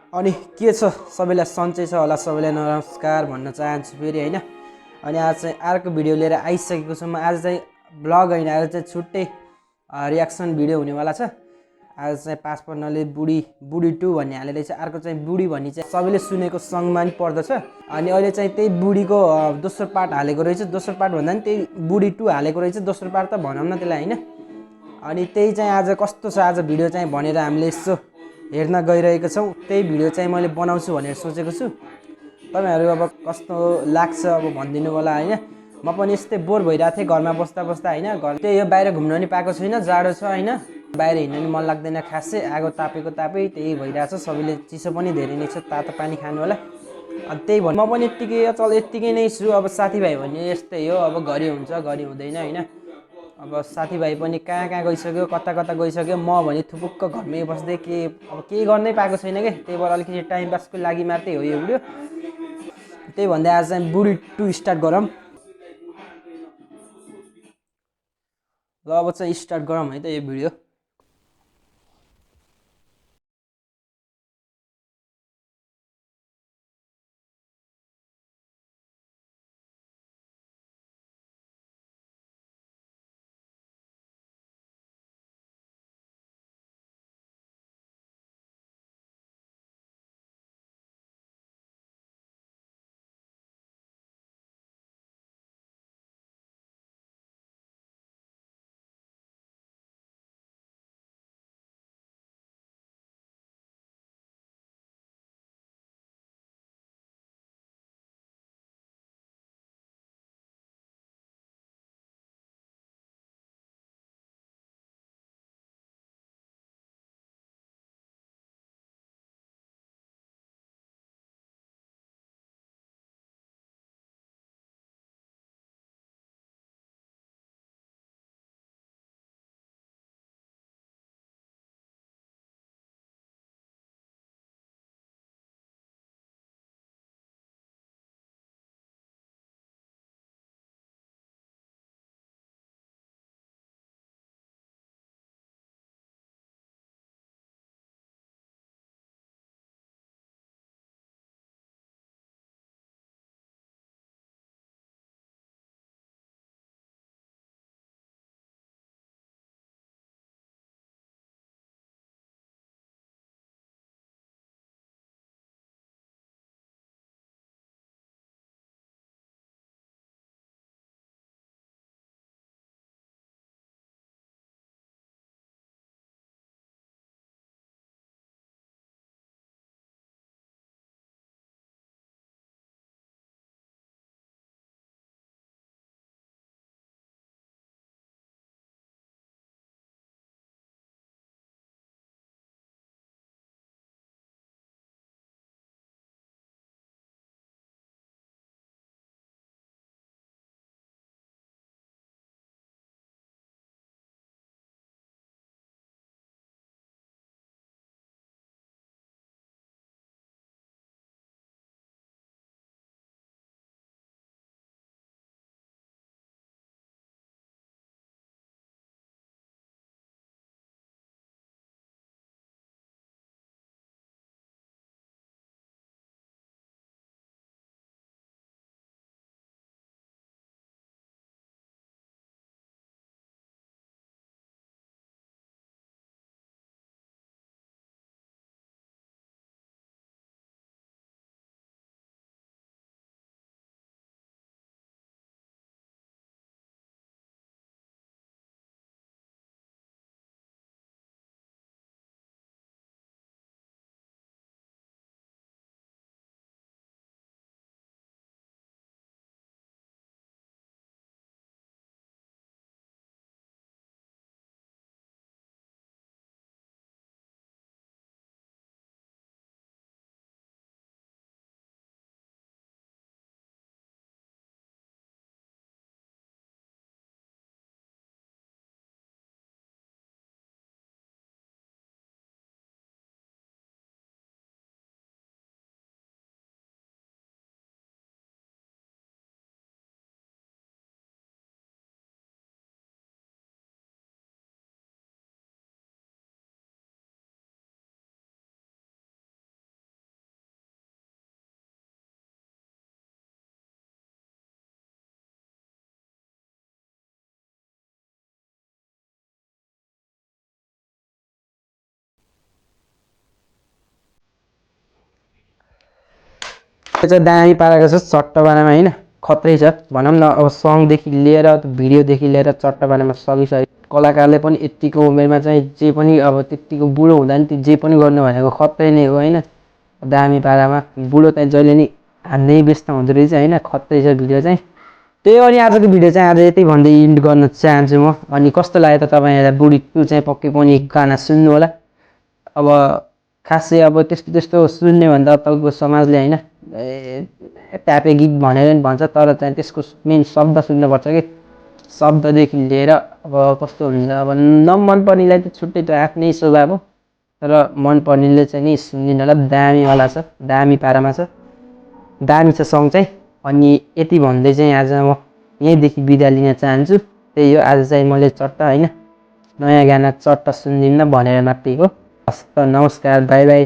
अनि के छ सबैलाई सन्चै छ होला सबैलाई नमस्कार भन्न चाहन्छु फेरि हैन। अनि आज चाहिँ अर्को भिडियो लिएर आइसकेको छु म। आज चाहिँ ब्लग हैन, आज चाहिँ छुट्टै रियाक्सन भिडियो हुनेवाला छ। आज चाहिँ पासपर्नले बुढी बुढी 2 भन्ने हालेर चाहिँ अर्को चाहिँ बुढी भन्ने चाहिँ सबैले सुनेको सङमा नि पर्दछ। अनि अहिले चाहिँ त्यही बुढीको दोस्रो पार्ट हालेको रहेछ। दोस्रो पार्ट भन्दा नि त्यही बुढी 2 हालेको रहेछ। दोस्रो पार्ट त भनौँ न त्यसलाई हैन। अनि त्यही चाहिँ आज कस्तो छ आज भिडियो चाहिँ भनेर हामीले यसो हेर्न गइरहेको छौँ। त्यही भिडियो चाहिँ मैले बनाउँछु भनेर सोचेको छु। तपाईहरु अब कस्तो लाग्छ अब भनिदिनु होला हैन। म पनि यस्तै बोर भइरहेको थिएँ घरमा बस्दा बस्दा हैन। घर त्यही हो, बाहिर घुम्न नि पाएको छैन, जाडो छ हैन। बाहिर हिँड्न नि मन लाग्दैन खासै, आगो तापेको तापै त्यही भइरहेछ। सबैले चिसो पनि धेरै नै छ, तातो पानी खानु होला। अनि त्यही भएर म पनि यत्तिकै चल यत्तिकै नै छु। अब साथीभाइ भने यस्तै हो, अब घरि हुन्छ घरि हुँदैन हैन। अब साथीभाइ पनि कहाँ कहाँ गइसक्यो, कता कता गइसक्यो। म भने थुपुक्क घरमै बस्दै अब केही गर्नै पाएको छैन के। त्यही भएर अलिकति टाइम पासको लागि मात्रै हो यो भिडियो। त्यही भन्दै आज चाहिँ बुढी 2 स्टार्ट गरौँ। ल अब चाहिँ स्टार्ट गरौँ है त यो भिडियो। त्यो चाहिँ दामी पारेको छ चट्टबानामा होइन, खत्रै छ भनौँ न। अब सङदेखि लिएर भिडियोदेखि लिएर चट्टबानामा सकिसक्यो। कलाकारले पनि यतिको उमेरमा चाहिँ जे पनि अब त्यतिको बुढो हुँदा नि जे पनि गर्नु भनेको खत्रै नै हो होइन। दामी पारामा बुढो चाहिँ जहिले नि हान्दै व्यस्त हुँदो रहेछ होइन, खत्रै छ भिडियो चाहिँ। त्यही हो। अनि आजको भिडियो चाहिँ आज यति भन्दै इन्ड गर्न चाहन्छु म। अनि कस्तो लाग्यो त तपाईँहरूलाई बुढी 2 चाहिँ पक्कै पनि गाना सुन्नु होला। अब खासै अब त्यस्तो त्यस्तो सुन्ने भन्दा तपाईँको समाजले होइन ट्यापे गीत भनेर नि भन्छ, तर चाहिँ त्यसको मेन शब्द सुन्नुपर्छ कि। शब्ददेखि लिएर अब कस्तो हुन्छ, अब नमन पर्नेलाई त छुट्टै त आफ्नै स्वभाव हो, तर मन पर्नेले चाहिँ नि सुनिदिनु होला। दामीवाला छ, दामी पारामा छ, दामी छ सङ चाहिँ। अनि यति भन्दै चाहिँ आज म यहीँदेखि बिदा लिन चाहन्छु। त्यही हो, आज चाहिँ मैले चट्ट होइन नयाँ गाना चट्ट सुनिदिनु भनेर मात्रै हो। हस् त, नमस्कार, बाई बाई।